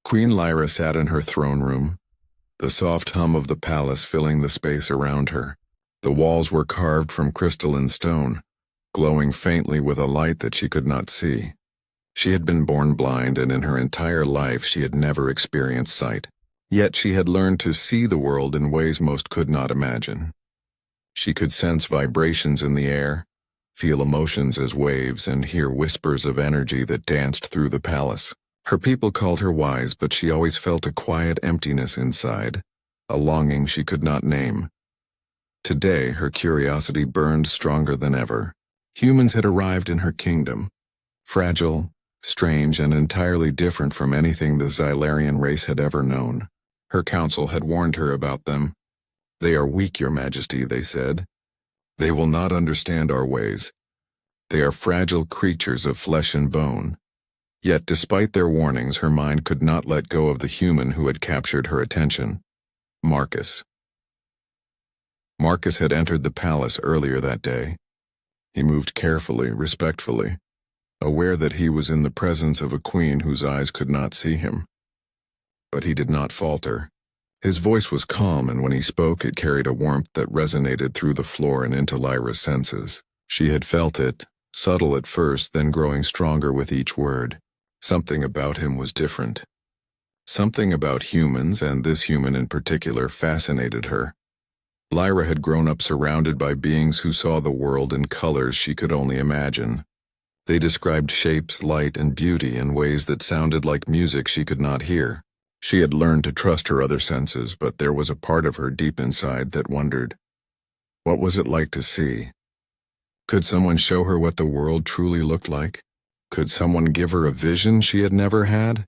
Queen Lyra sat in her throne room, the soft hum of the palace filling the space around her. The walls were carved from crystalline stone, glowing faintly with a light that she could not see. She had been born blind, and in her entire life she had never experienced sight. Yet she had learned to see the world in ways most could not imagine. She could sense vibrations in the air, feel emotions as waves, and hear whispers of energy that danced through the palace. Her people called her wise, but she always felt a quiet emptiness inside, a longing she could not name. Today, her curiosity burned stronger than ever. Humans had arrived in her kingdom, fragile, strange, and entirely different from anything the Xylarian race had ever known. Her council had warned her about them. "They are weak, Your Majesty," they said. "They will not understand our ways. They are fragile creatures of flesh and bone." Yet despite their warnings, her mind could not let go of the human who had captured her attention. Marcus. Marcus had entered the palace earlier that day. He moved carefully, respectfully, aware that he was in the presence of a queen whose eyes could not see him. But he did not falter. His voice was calm, and when he spoke, it carried a warmth that resonated through the floor and into Lyra's senses. She had felt it, subtle at first, then growing stronger with each word. Something about him was different. Something about humans, and this human in particular, fascinated her. Lyra had grown up surrounded by beings who saw the world in colors she could only imagine. They described shapes, light, and beauty in ways that sounded like music she could not hear. She had learned to trust her other senses, but there was a part of her deep inside that wondered, what was it like to see? Could someone show her what the world truly looked like? Could someone give her a vision she had never had?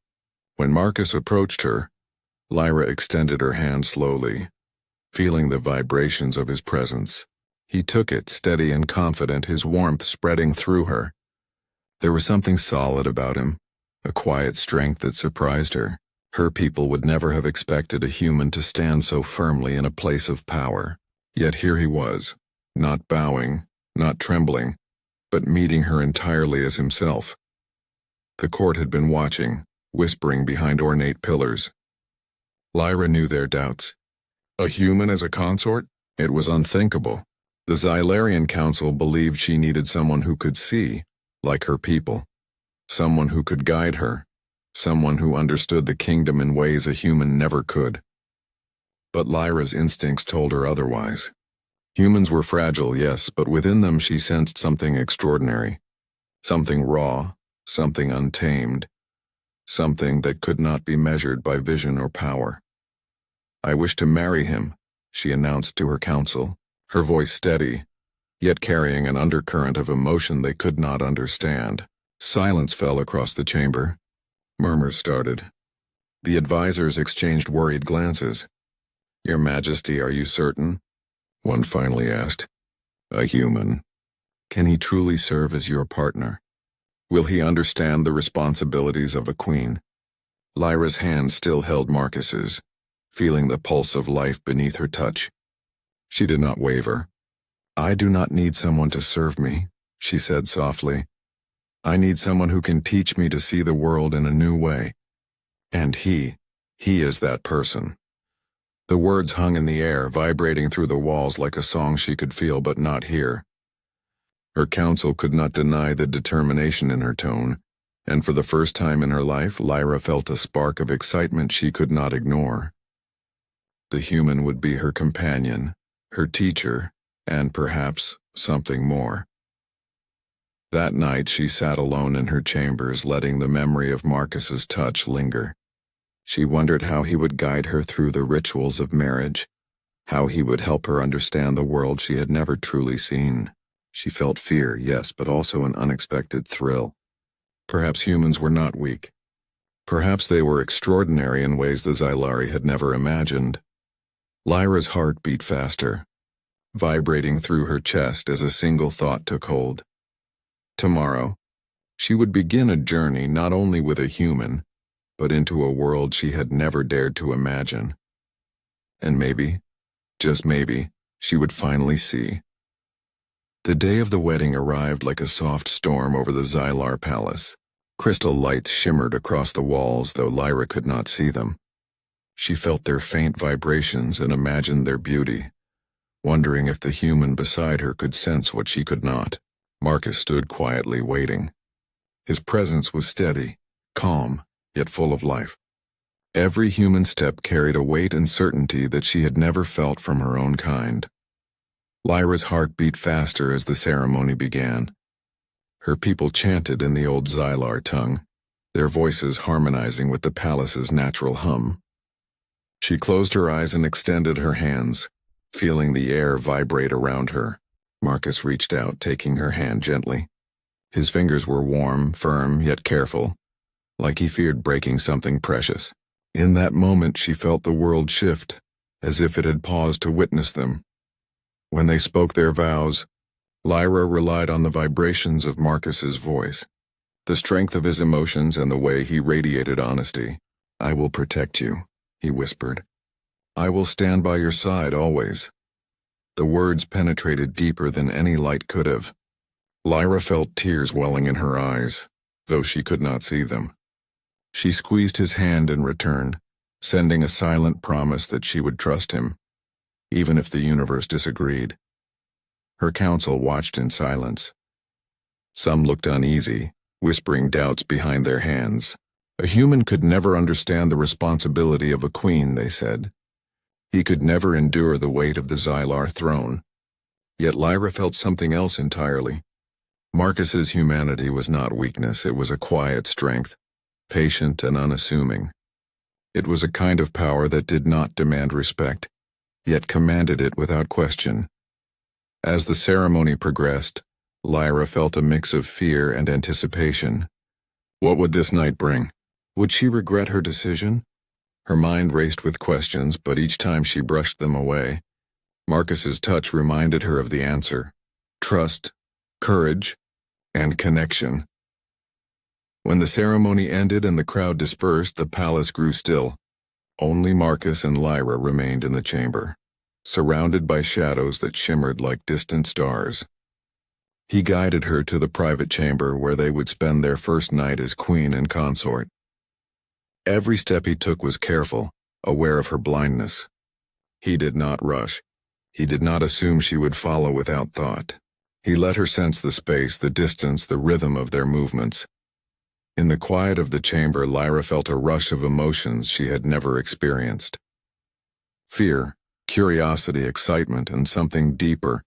When Marcus approached her, Lyra extended her hand slowly, feeling the vibrations of his presence. He took it, steady and confident, his warmth spreading through her. There was something solid about him, a quiet strength that surprised her. Her people would never have expected a human to stand so firmly in a place of power. Yet here he was, not bowing, not trembling, but meeting her entirely as himself. The court had been watching, whispering behind ornate pillars. Lyra knew their doubts. A human as a consort? It was unthinkable. The Xylarian Council believed she needed someone who could see, like her people. Someone who could guide her. Someone who understood the kingdom in ways a human never could. But Lyra's instincts told her otherwise. Humans were fragile, yes, but within them she sensed something extraordinary. Something raw, something untamed, something that could not be measured by vision or power. "I wish to marry him," she announced to her council, her voice steady, yet carrying an undercurrent of emotion they could not understand. Silence fell across the chamber. Murmurs started. The advisors exchanged worried glances. "Your Majesty, are you certain?" One finally asked. "A human. Can he truly serve as your partner? Will he understand the responsibilities of a queen?" Lyra's hand still held Marcus's, feeling the pulse of life beneath her touch. She did not waver. "I do not need someone to serve me," she said softly. "I need someone who can teach me to see the world in a new way. And he is that person." The words hung in the air, vibrating through the walls like a song she could feel but not hear. Her council could not deny the determination in her tone, and for the first time in her life, Lyra felt a spark of excitement she could not ignore. The human would be her companion, her teacher, and perhaps something more. That night she sat alone in her chambers, letting the memory of Marcus's touch linger. She wondered how he would guide her through the rituals of marriage, how he would help her understand the world she had never truly seen. She felt fear, yes, but also an unexpected thrill. Perhaps humans were not weak. Perhaps they were extraordinary in ways the Xylari had never imagined. Lyra's heart beat faster, vibrating through her chest as a single thought took hold. Tomorrow, she would begin a journey not only with a human, but into a world she had never dared to imagine. And maybe, just maybe, she would finally see. The day of the wedding arrived like a soft storm over the Xylar Palace. Crystal lights shimmered across the walls, though Lyra could not see them. She felt their faint vibrations and imagined their beauty, wondering if the human beside her could sense what she could not. Marcus stood quietly waiting. His presence was steady, calm, yet full of life. Every human step carried a weight and certainty that she had never felt from her own kind. Lyra's heart beat faster as the ceremony began. Her people chanted in the old Xylar tongue, their voices harmonizing with the palace's natural hum. She closed her eyes and extended her hands, feeling the air vibrate around her. Marcus reached out, taking her hand gently. His fingers were warm, firm, yet careful, like he feared breaking something precious. In that moment she felt the world shift, as if it had paused to witness them. When they spoke their vows, Lyra relied on the vibrations of Marcus's voice, the strength of his emotions and the way he radiated honesty. "I will protect you," he whispered. "I will stand by your side always." The words penetrated deeper than any light could have. Lyra felt tears welling in her eyes, though she could not see them. She squeezed his hand in return, sending a silent promise that she would trust him, even if the universe disagreed. Her council watched in silence. Some looked uneasy, whispering doubts behind their hands. A human could never understand the responsibility of a queen, they said. He could never endure the weight of the Xylar throne. Yet Lyra felt something else entirely. Marcus's humanity was not weakness, it was a quiet strength, patient and unassuming. It was a kind of power that did not demand respect, yet commanded it without question. As the ceremony progressed, Lyra felt a mix of fear and anticipation. What would this night bring? Would she regret her decision? Her mind raced with questions, but each time she brushed them away, Marcus's touch reminded her of the answer: trust, courage, and connection. When the ceremony ended and the crowd dispersed, the palace grew still. Only Marcus and Lyra remained in the chamber, surrounded by shadows that shimmered like distant stars. He guided her to the private chamber where they would spend their first night as queen and consort. Every step he took was careful, aware of her blindness. He did not rush. He did not assume she would follow without thought. He let her sense the space, the distance, the rhythm of their movements. In the quiet of the chamber, Lyra felt a rush of emotions she had never experienced. Fear, curiosity, excitement, and something deeper,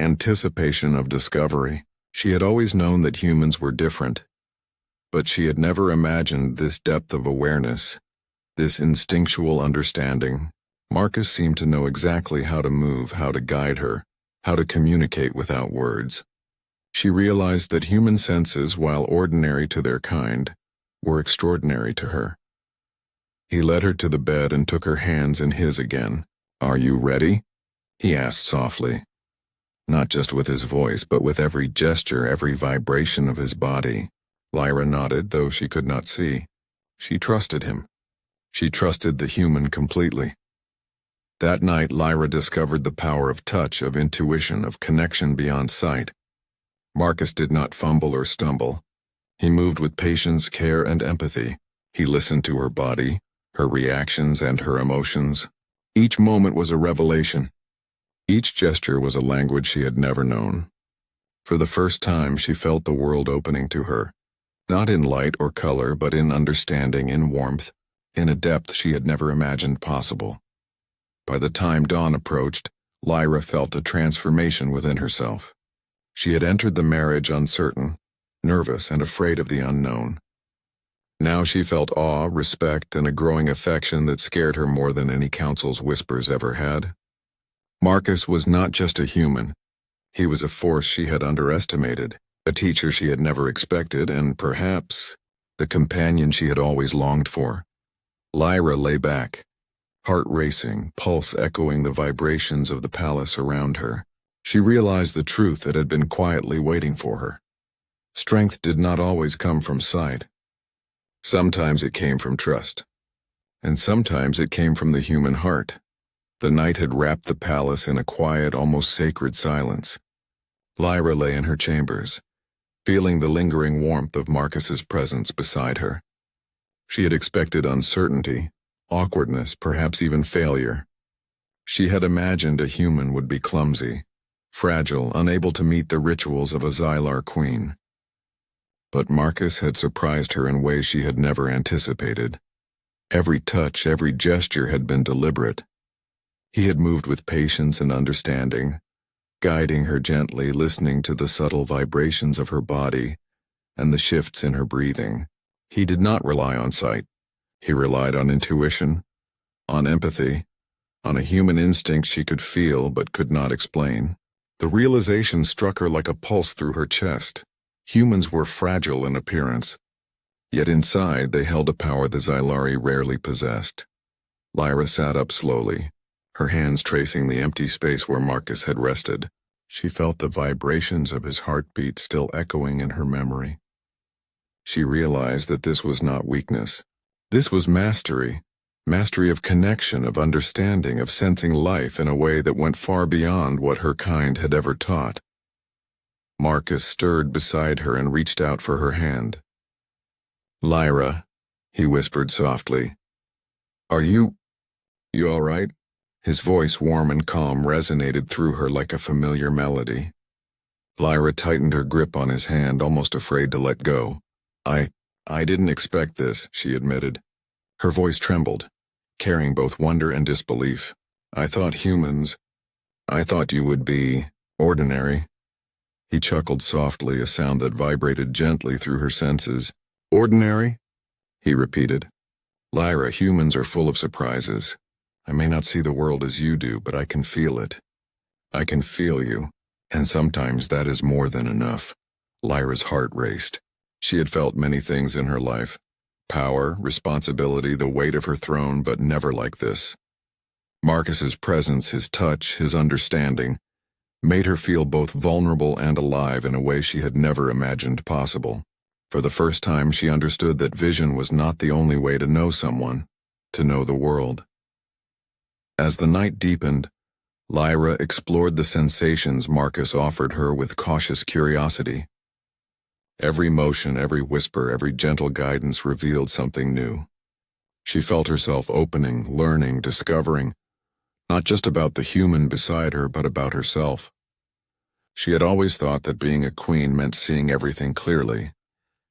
anticipation of discovery. She had always known that humans were different, but she had never imagined this depth of awareness, this instinctual understanding. Marcus seemed to know exactly how to move, how to guide her, how to communicate without words. She realized that human senses, while ordinary to their kind, were extraordinary to her. He led her to the bed and took her hands in his again. "Are you ready?" he asked softly, not just with his voice, but with every gesture, every vibration of his body. Lyra nodded, though she could not see. She trusted him. She trusted the human completely. That night, Lyra discovered the power of touch, of intuition, of connection beyond sight. Marcus did not fumble or stumble. He moved with patience, care, and empathy. He listened to her body, her reactions, and her emotions. Each moment was a revelation. Each gesture was a language she had never known. For the first time, she felt the world opening to her, not in light or color, but in understanding, in warmth, in a depth she had never imagined possible. By the time dawn approached, Lyra felt a transformation within herself. She had entered the marriage uncertain, nervous, and afraid of the unknown. Now she felt awe, respect, and a growing affection that scared her more than any council's whispers ever had. Marcus was not just a human. He was a force she had underestimated, a teacher she had never expected, and perhaps the companion she had always longed for. Lyra lay back, heart racing, pulse echoing the vibrations of the palace around her. She realized the truth that had been quietly waiting for her. Strength did not always come from sight. Sometimes it came from trust, and sometimes it came from the human heart. The night had wrapped the palace in a quiet, almost sacred silence. Lyra lay in her chambers, feeling the lingering warmth of Marcus's presence beside her. She had expected uncertainty, awkwardness, perhaps even failure. She had imagined a human would be clumsy, fragile, unable to meet the rituals of a Xylar queen. But Marcus had surprised her in ways she had never anticipated. Every touch, every gesture had been deliberate. He had moved with patience and understanding, guiding her gently, listening to the subtle vibrations of her body and the shifts in her breathing. He did not rely on sight. He relied on intuition, on empathy, on a human instinct she could feel but could not explain. The realization struck her like a pulse through her chest. Humans were fragile in appearance, yet inside they held a power the Xylari rarely possessed. Lyra sat up slowly, her hands tracing the empty space where Marcus had rested. She felt the vibrations of his heartbeat still echoing in her memory. She realized that this was not weakness. This was mastery. Mastery of connection, of understanding, of sensing life in a way that went far beyond what her kind had ever taught. Marcus stirred beside her and reached out for her hand. "Lyra," he whispered softly. "Are you all right?" His voice, warm and calm, resonated through her like a familiar melody. Lyra tightened her grip on his hand, almost afraid to let go. I didn't expect this," she admitted. Her voice trembled, carrying both wonder and disbelief. I thought you would be ordinary." He chuckled softly, a sound that vibrated gently through her senses. "Ordinary?" he repeated. "Lyra, humans are full of surprises. I may not see the world as you do, but I can feel it. I can feel you, and sometimes that is more than enough." Lyra's heart raced. She had felt many things in her life. Power, responsibility, the weight of her throne, but never like this. Marcus's presence, his touch, his understanding, made her feel both vulnerable and alive in a way she had never imagined possible. For the first time, she understood that vision was not the only way to know someone, to know the world. As the night deepened, Lyra explored the sensations Marcus offered her with cautious curiosity. Every motion, every whisper, every gentle guidance revealed something new. She felt herself opening, learning, discovering, not just about the human beside her, but about herself. She had always thought that being a queen meant seeing everything clearly,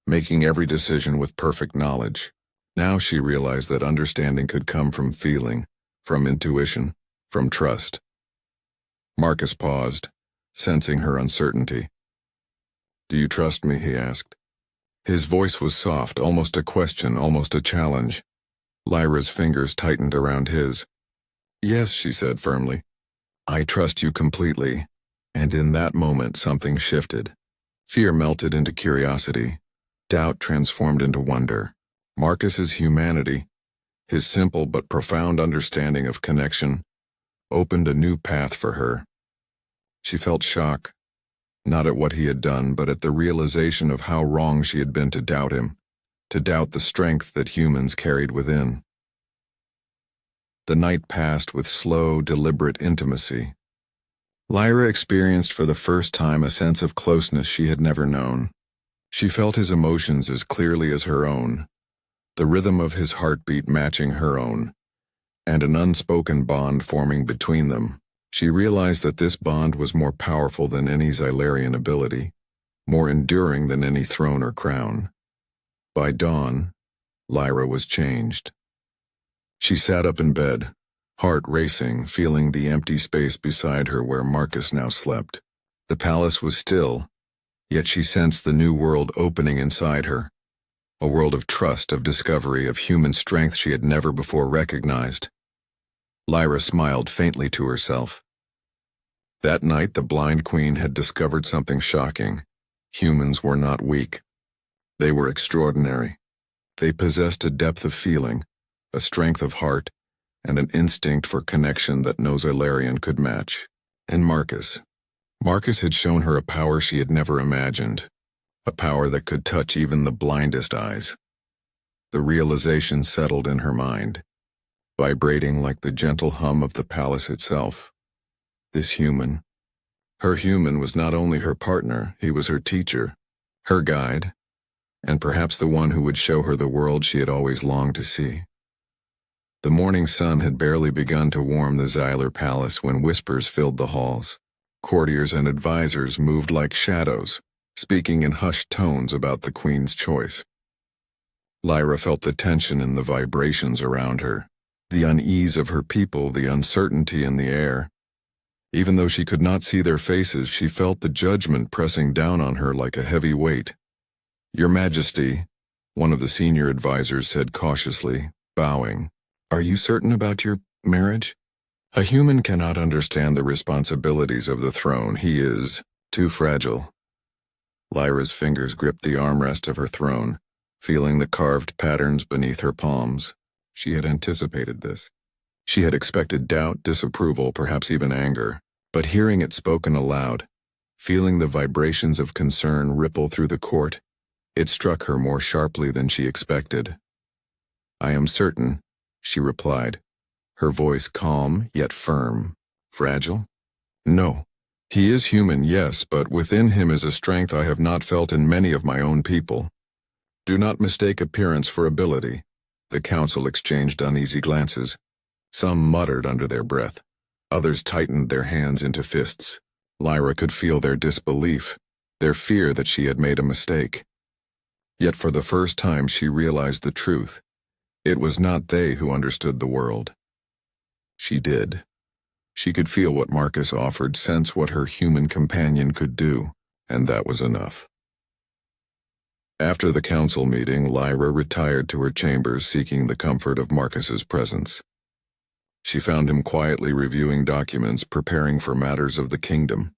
making every decision with perfect knowledge. Now she realized that understanding could come from feeling, from intuition, from trust. Marcus paused, sensing her uncertainty. "Do you trust me?" he asked. His voice was soft, almost a question, almost a challenge. Lyra's fingers tightened around his. "Yes," she said firmly. "I trust you completely." And in that moment something shifted. Fear melted into curiosity. Doubt transformed into wonder. Marcus's humanity, his simple but profound understanding of connection, opened a new path for her. She felt shock, not at what he had done, but at the realization of how wrong she had been to doubt him, to doubt the strength that humans carried within. The night passed with slow, deliberate intimacy. Lyra experienced for the first time a sense of closeness she had never known. She felt his emotions as clearly as her own, the rhythm of his heartbeat matching her own, and an unspoken bond forming between them. She realized that this bond was more powerful than any Xylarian ability, more enduring than any throne or crown. By dawn, Lyra was changed. She sat up in bed, heart racing, feeling the empty space beside her where Marcus now slept. The palace was still, yet she sensed the new world opening inside her, a world of trust, of discovery, of human strength she had never before recognized. Lyra smiled faintly to herself. That night the blind queen had discovered something shocking. Humans were not weak. They were extraordinary. They possessed a depth of feeling, a strength of heart, and an instinct for connection that no Xylarian could match. And Marcus had shown her a power she had never imagined, a power that could touch even the blindest eyes. The realization settled in her mind, vibrating like the gentle hum of the palace itself. This human, her human, was not only her partner, he was her teacher, her guide, and perhaps the one who would show her the world she had always longed to see. The morning sun had barely begun to warm the Xyler Palace when whispers filled the halls. Courtiers and advisors moved like shadows, speaking in hushed tones about the Queen's choice. Lyra felt the tension in the vibrations around her, the unease of her people, the uncertainty in the air. Even though she could not see their faces, she felt the judgment pressing down on her like a heavy weight. "Your Majesty," one of the senior advisors said cautiously, bowing, "are you certain about your marriage? A human cannot understand the responsibilities of the throne. He is too fragile." Lyra's fingers gripped the armrest of her throne, feeling the carved patterns beneath her palms. She had anticipated this. She had expected doubt, disapproval, perhaps even anger, but hearing it spoken aloud, feeling the vibrations of concern ripple through the court, it struck her more sharply than she expected. "I am certain," she replied, her voice calm yet firm. "Fragile? No. He is human, yes, but within him is a strength I have not felt in many of my own people. Do not mistake appearance for ability." The council exchanged uneasy glances. Some muttered under their breath. Others tightened their hands into fists. Lyra could feel their disbelief, their fear that she had made a mistake. Yet for the first time she realized the truth. It was not they who understood the world. She did. She could feel what Marcus offered, sense what her human companion could do, and that was enough. After the council meeting, Lyra retired to her chambers, seeking the comfort of Marcus's presence. She found him quietly reviewing documents, preparing for matters of the kingdom.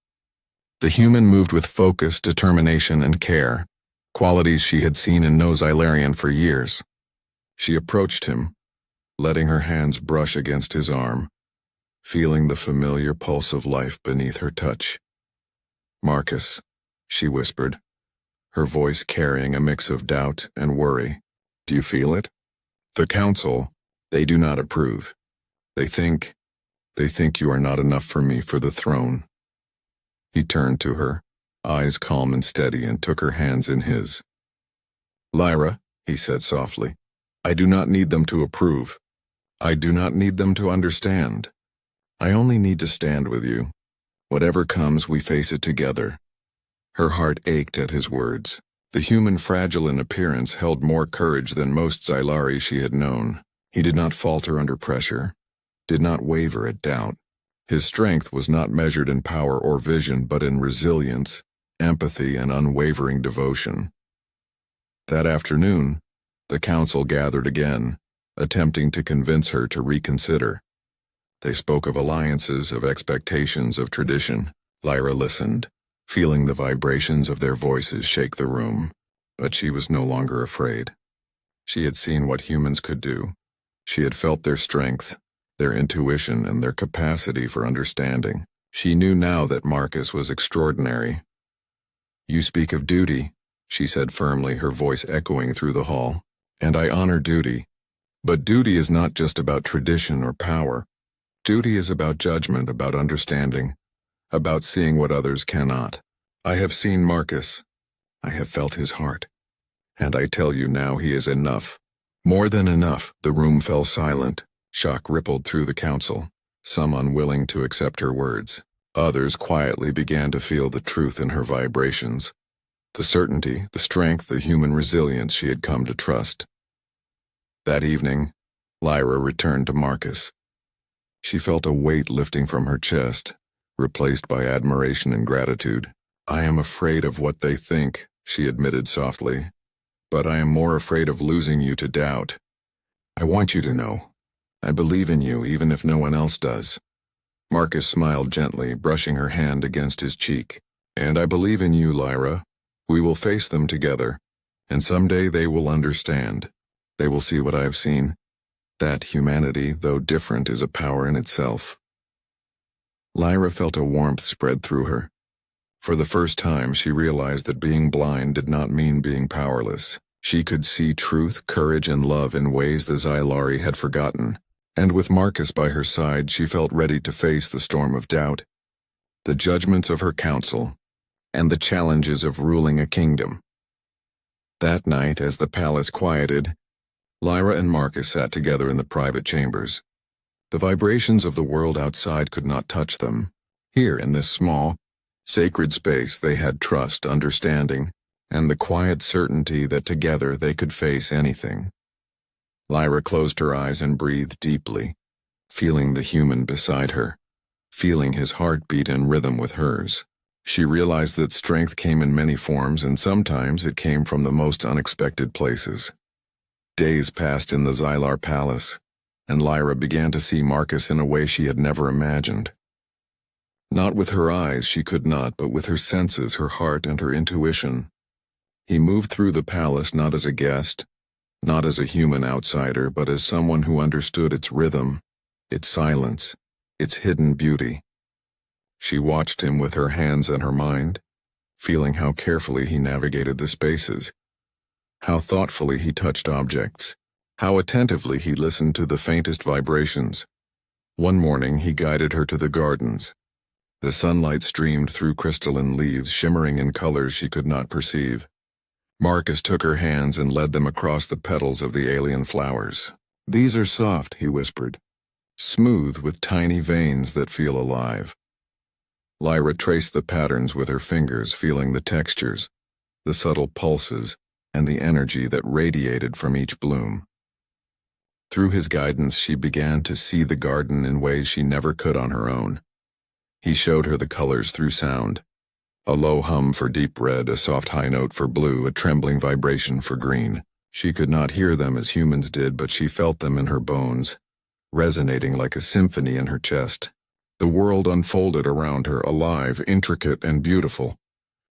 The human moved with focus, determination, and care, qualities she had seen in no Xylarian for years. She approached him, letting her hands brush against his arm, feeling the familiar pulse of life beneath her touch. "Marcus," she whispered, her voice carrying a mix of doubt and worry. "Do you feel it? The council, they do not approve. They think you are not enough for me for the throne." He turned to her, eyes calm and steady, and took her hands in his. "Lyra," he said softly, "I do not need them to approve. I do not need them to understand. I only need to stand with you. Whatever comes, we face it together." Her heart ached at his words. The human, fragile in appearance, held more courage than most Xylari she had known. He did not falter under pressure, did not waver at doubt. His strength was not measured in power or vision, but in resilience, empathy, and unwavering devotion. That afternoon, the council gathered again, attempting to convince her to reconsider. They spoke of alliances, of expectations, of tradition. Lyra listened, feeling the vibrations of their voices shake the room, but she was no longer afraid. She had seen what humans could do. She had felt their strength, their intuition, and their capacity for understanding. She knew now that Marcus was extraordinary. "You speak of duty," she said firmly, her voice echoing through the hall, "and I honor duty. But duty is not just about tradition or power. Duty is about judgment, about understanding, about seeing what others cannot. I have seen Marcus. I have felt his heart. And I tell you now, he is enough. More than enough." The room fell silent. Shock rippled through the council, some unwilling to accept her words. Others quietly began to feel the truth in her vibrations, the certainty, the strength, the human resilience she had come to trust. That evening, Lyra returned to Marcus. She felt a weight lifting from her chest, replaced by admiration and gratitude. "I am afraid of what they think," she admitted softly, "but I am more afraid of losing you to doubt. I want you to know. I believe in you, even if no one else does." Marcus smiled gently, brushing her hand against his cheek. "And I believe in you, Lyra. We will face them together, and someday they will understand. They will see what I have seen, that humanity, though different, is a power in itself." Lyra felt a warmth spread through her. For the first time, she realized that being blind did not mean being powerless. She could see truth, courage, and love in ways the Xylari had forgotten. And with Marcus by her side, she felt ready to face the storm of doubt, the judgments of her council, and the challenges of ruling a kingdom. That night, as the palace quieted, Lyra and Marcus sat together in the private chambers. The vibrations of the world outside could not touch them. Here, in this small, sacred space, they had trust, understanding, and the quiet certainty that together they could face anything. Lyra closed her eyes and breathed deeply, feeling the human beside her, feeling his heartbeat in rhythm with hers. She realized that strength came in many forms, and sometimes it came from the most unexpected places. Days passed in the Xylar Palace, and Lyra began to see Marcus in a way she had never imagined. Not with her eyes, she could not, but with her senses, her heart, and her intuition. He moved through the palace not as a guest, not as a human outsider, but as someone who understood its rhythm, its silence, its hidden beauty. She watched him with her hands and her mind, feeling how carefully he navigated the spaces, how thoughtfully he touched objects, how attentively he listened to the faintest vibrations. One morning he guided her to the gardens. The sunlight streamed through crystalline leaves, shimmering in colors she could not perceive. Marcus took her hands and led them across the petals of the alien flowers. "These are soft," he whispered, "smooth with tiny veins that feel alive." Lyra traced the patterns with her fingers, feeling the textures, the subtle pulses, and the energy that radiated from each bloom. Through his guidance, she began to see the garden in ways she never could on her own. He showed her the colors through sound. A low hum for deep red, a soft high note for blue, a trembling vibration for green. She could not hear them as humans did, but she felt them in her bones, resonating like a symphony in her chest. The world unfolded around her, alive, intricate, and beautiful.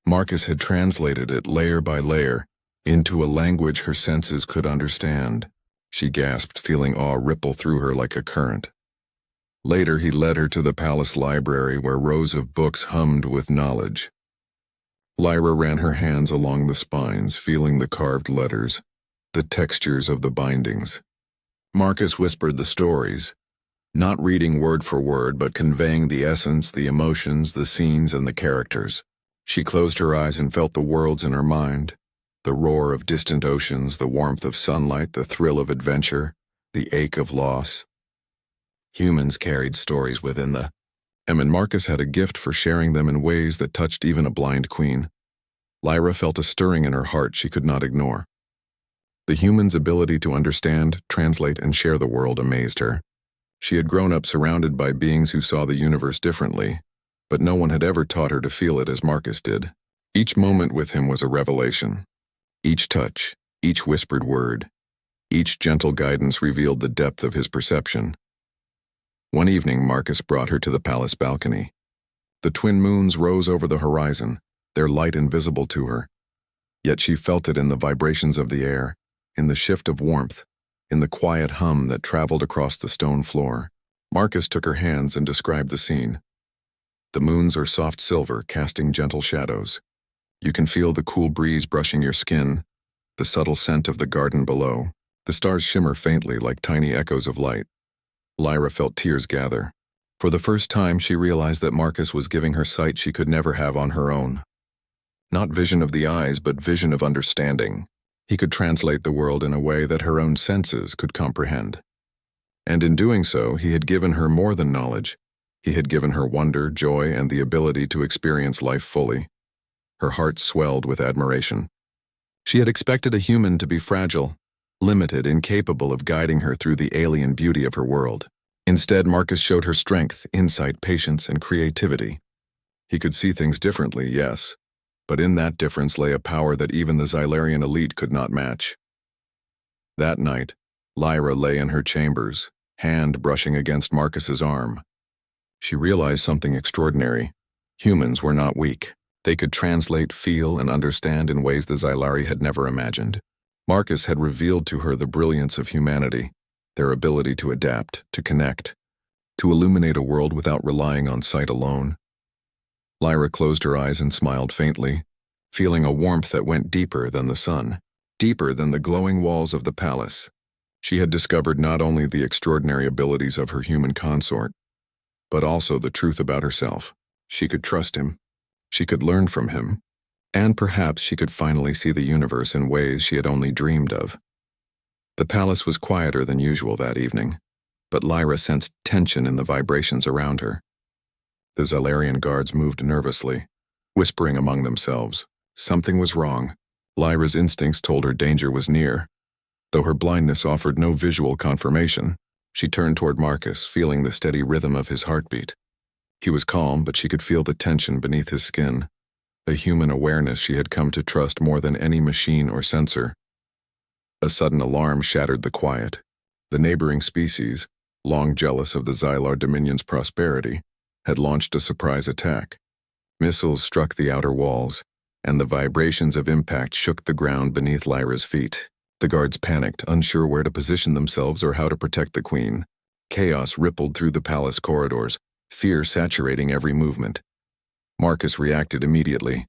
Marcus had translated it layer by layer into a language her senses could understand. She gasped, feeling awe ripple through her like a current. Later he led her to the palace library where rows of books hummed with knowledge. Lyra ran her hands along the spines, feeling the carved letters, the textures of the bindings. Marcus whispered the stories, not reading word for word, but conveying the essence, the emotions, the scenes, and the characters. She closed her eyes and felt the worlds in her mind, the roar of distant oceans, the warmth of sunlight, the thrill of adventure, the ache of loss. Humans carried stories within them, and Marcus had a gift for sharing them in ways that touched even a blind queen. Lyra felt a stirring in her heart she could not ignore. The human's ability to understand, translate, and share the world amazed her. She had grown up surrounded by beings who saw the universe differently, but no one had ever taught her to feel it as Marcus did. Each moment with him was a revelation. Each touch, each whispered word, each gentle guidance revealed the depth of his perception. One evening, Marcus brought her to the palace balcony. The twin moons rose over the horizon, their light invisible to her. Yet she felt it in the vibrations of the air, in the shift of warmth, in the quiet hum that traveled across the stone floor. Marcus took her hands and described the scene. The moons are soft silver, casting gentle shadows. You can feel the cool breeze brushing your skin, the subtle scent of the garden below. The stars shimmer faintly like tiny echoes of light. Lyra felt tears gather. For the first time, she realized that Marcus was giving her sight she could never have on her own. Not vision of the eyes, but vision of understanding. He could translate the world in a way that her own senses could comprehend. And in doing so, he had given her more than knowledge. He had given her wonder, joy, and the ability to experience life fully. Her heart swelled with admiration. She had expected a human to be fragile, limited, incapable of guiding her through the alien beauty of her world. Instead, Marcus showed her strength, insight, patience, and creativity. He could see things differently, yes, but in that difference lay a power that even the Xylarian elite could not match. That night, Lyra lay in her chambers, hand brushing against Marcus's arm. She realized something extraordinary. Humans were not weak. They could translate, feel, and understand in ways the Xylari had never imagined. Marcus had revealed to her the brilliance of humanity, their ability to adapt, to connect, to illuminate a world without relying on sight alone. Lyra closed her eyes and smiled faintly, feeling a warmth that went deeper than the sun, deeper than the glowing walls of the palace. She had discovered not only the extraordinary abilities of her human consort, but also the truth about herself. She could trust him. She could learn from him. And perhaps she could finally see the universe in ways she had only dreamed of. The palace was quieter than usual that evening, but Lyra sensed tension in the vibrations around her. The Zalarian guards moved nervously, whispering among themselves. Something was wrong. Lyra's instincts told her danger was near. Though her blindness offered no visual confirmation, she turned toward Marcus, feeling the steady rhythm of his heartbeat. He was calm, but she could feel the tension beneath his skin, a human awareness she had come to trust more than any machine or sensor. A sudden alarm shattered the quiet. The neighboring species, long jealous of the Xylar Dominion's prosperity, had launched a surprise attack. Missiles struck the outer walls, and the vibrations of impact shook the ground beneath Lyra's feet. The guards panicked, unsure where to position themselves or how to protect the queen. Chaos rippled through the palace corridors, fear saturating every movement. Marcus reacted immediately.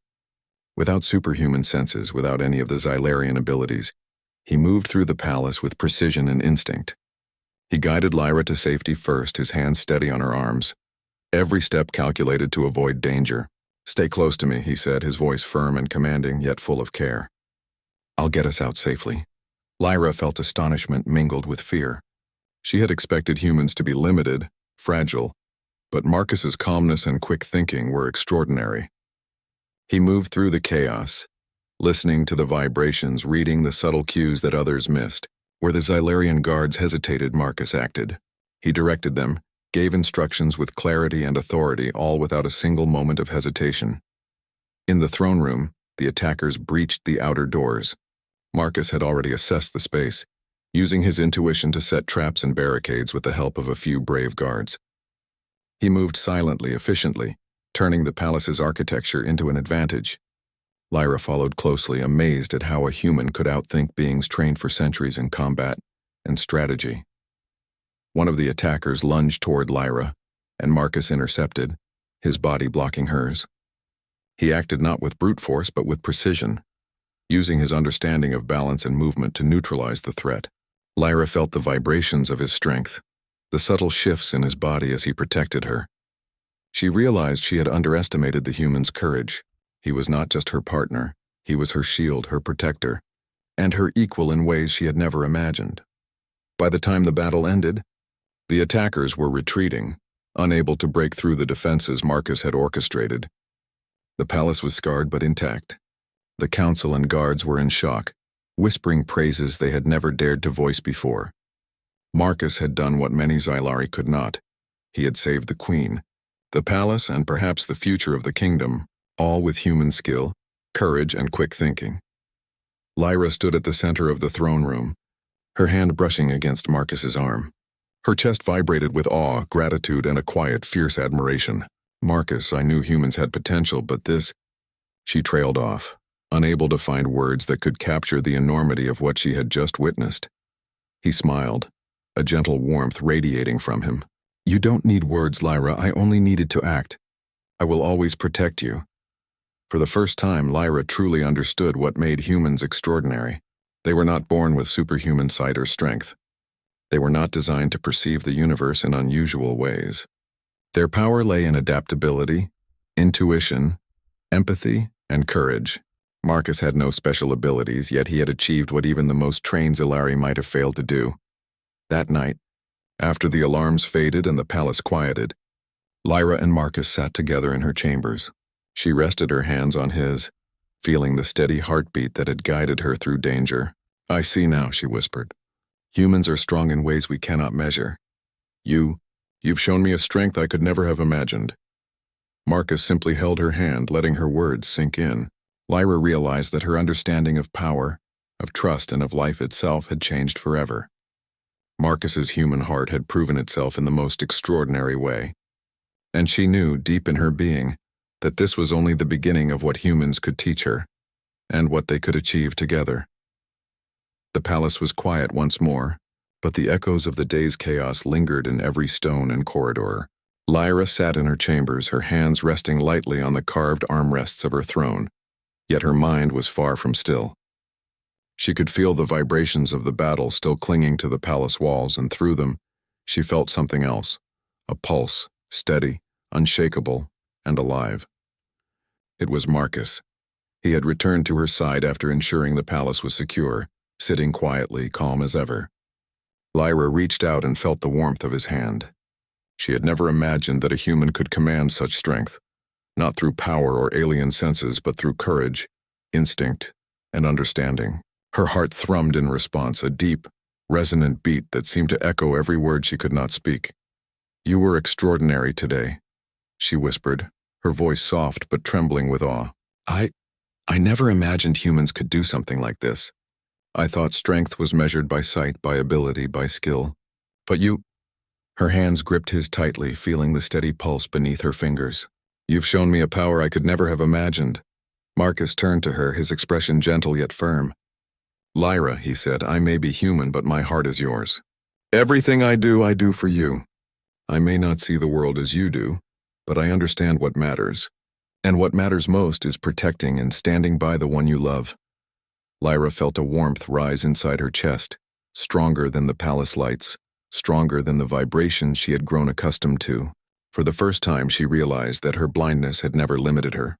Without superhuman senses, without any of the Xylarian abilities, he moved through the palace with precision and instinct. He guided Lyra to safety first, his hands steady on her arms. Every step calculated to avoid danger. "Stay close to me," he said, his voice firm and commanding, yet full of care. "I'll get us out safely." Lyra felt astonishment mingled with fear. She had expected humans to be limited, fragile, but Marcus's calmness and quick thinking were extraordinary. He moved through the chaos, listening to the vibrations, reading the subtle cues that others missed. Where the Xylarian guards hesitated, Marcus acted. He directed them, gave instructions with clarity and authority, all without a single moment of hesitation. In the throne room, the attackers breached the outer doors. Marcus had already assessed the space, using his intuition to set traps and barricades with the help of a few brave guards. He moved silently, efficiently, turning the palace's architecture into an advantage. Lyra followed closely, amazed at how a human could outthink beings trained for centuries in combat and strategy. One of the attackers lunged toward Lyra, and Marcus intercepted, his body blocking hers. He acted not with brute force but with precision, using his understanding of balance and movement to neutralize the threat. Lyra felt the vibrations of his strength, the subtle shifts in his body as he protected her. She realized she had underestimated the human's courage. He was not just her partner, he was her shield, her protector, and her equal in ways she had never imagined. By the time the battle ended, the attackers were retreating, unable to break through the defenses Marcus had orchestrated. The palace was scarred but intact. The council and guards were in shock, whispering praises they had never dared to voice before. Marcus had done what many Xylari could not. He had saved the queen, the palace, and perhaps the future of the kingdom, all with human skill, courage, and quick thinking. Lyra stood at the center of the throne room, her hand brushing against Marcus's arm. Her chest vibrated with awe, gratitude, and a quiet, fierce admiration. "Marcus, I knew humans had potential, but this—" She trailed off, unable to find words that could capture the enormity of what she had just witnessed. He smiled, a gentle warmth radiating from him. "You don't need words, Lyra. I only needed to act. I will always protect you." For the first time, Lyra truly understood what made humans extraordinary. They were not born with superhuman sight or strength. They were not designed to perceive the universe in unusual ways. Their power lay in adaptability, intuition, empathy, and courage. Marcus had no special abilities, yet he had achieved what even the most trained Xylari might have failed to do. That night, after the alarms faded and the palace quieted, Lyra and Marcus sat together in her chambers. She rested her hands on his, feeling the steady heartbeat that had guided her through danger. "I see now," she whispered. "Humans are strong in ways we cannot measure. You've shown me a strength I could never have imagined." Marcus simply held her hand, letting her words sink in. Lyra realized that her understanding of power, of trust, and of life itself had changed forever. Marcus's human heart had proven itself in the most extraordinary way. And she knew, deep in her being, that this was only the beginning of what humans could teach her, and what they could achieve together. The palace was quiet once more, but the echoes of the day's chaos lingered in every stone and corridor. Lyra sat in her chambers, her hands resting lightly on the carved armrests of her throne, yet her mind was far from still. She could feel the vibrations of the battle still clinging to the palace walls, and through them, she felt something else, a pulse, steady, unshakable, and alive. It was Marcus. He had returned to her side after ensuring the palace was secure, sitting quietly, calm as ever. Lyra reached out and felt the warmth of his hand. She had never imagined that a human could command such strength, not through power or alien senses, but through courage, instinct, and understanding. Her heart thrummed in response, a deep, resonant beat that seemed to echo every word she could not speak. "You were extraordinary today," she whispered, her voice soft but trembling with awe. I never imagined humans could do something like this. I thought strength was measured by sight, by ability, by skill. But you—" Her hands gripped his tightly, feeling the steady pulse beneath her fingers. "You've shown me a power I could never have imagined." Marcus turned to her, his expression gentle yet firm. "Lyra," he said, "I may be human, but my heart is yours. Everything I do for you. I may not see the world as you do, but I understand what matters. And what matters most is protecting and standing by the one you love." Lyra felt a warmth rise inside her chest, stronger than the palace lights, stronger than the vibrations she had grown accustomed to. For the first time, she realized that her blindness had never limited her.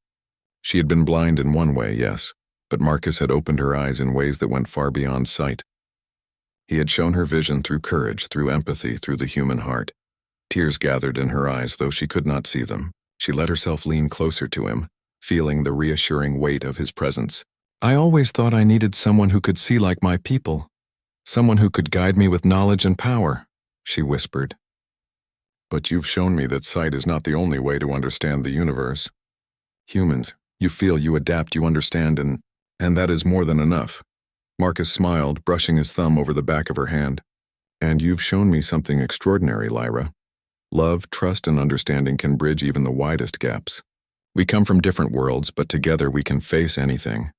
She had been blind in one way, yes, but Marcus had opened her eyes in ways that went far beyond sight. He had shown her vision through courage, through empathy, through the human heart. Tears gathered in her eyes, though she could not see them. She let herself lean closer to him, feeling the reassuring weight of his presence. "I always thought I needed someone who could see like my people, someone who could guide me with knowledge and power," she whispered. "But you've shown me that sight is not the only way to understand the universe. Humans, you feel, you adapt, you understand, and that is more than enough." Marcus smiled, brushing his thumb over the back of her hand. "And you've shown me something extraordinary, Lyra. Love, trust, and understanding can bridge even the widest gaps. We come from different worlds, but together we can face anything."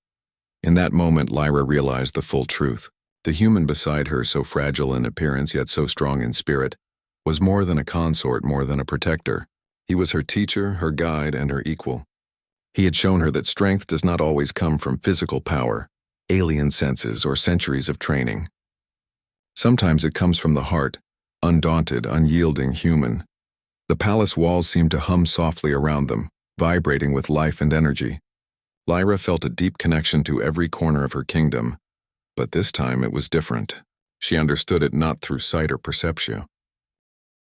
In that moment, Lyra realized the full truth. The human beside her, so fragile in appearance yet so strong in spirit, was more than a consort, more than a protector. He was her teacher, her guide, and her equal. He had shown her that strength does not always come from physical power, alien senses, or centuries of training. Sometimes it comes from the heart, undaunted, unyielding, human. The palace walls seemed to hum softly around them, vibrating with life and energy. Lyra felt a deep connection to every corner of her kingdom, but this time it was different. She understood it not through sight or perception,